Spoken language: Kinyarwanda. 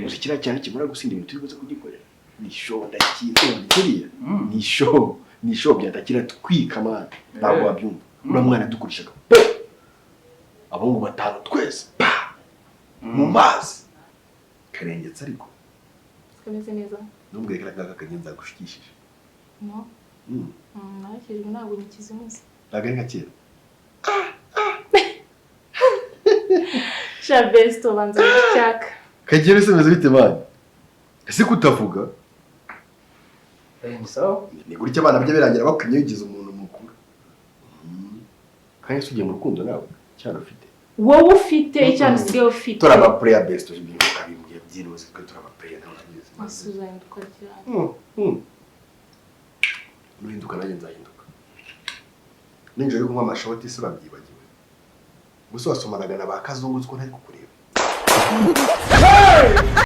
uzi kiriya cyane kimara gusinda ibintu turi buze kugikorera ni show ndakira kiriya ni show byatakira twika mana ntabwo wabyumva ura mwana dukurishaga abahungu batanu twese mu mazi karengetse ariko kameze neza numbwe karaga kagenza gushikishije no nakiri ntabwo nikize munsi ntabwo ari nkakira Shabesto banza cyaka kagere se meze bite bana ese kutavuga ni sawa ni gutya abana bye birangira bakwinye yigize umuntu mukuru kandi sugiye mu rukundo nawe cyane ufite wowe ufite icyane sigaye ufite turaba player best ibintu kabimbye byiruze twe turaba player n'abagize masuzanye dukorera nuhinduka nanjye nzahinduka ninjoro yo kunywa amashoti se babyibagiwe gusa wasomanaga na ba kazungu two ntari kukureba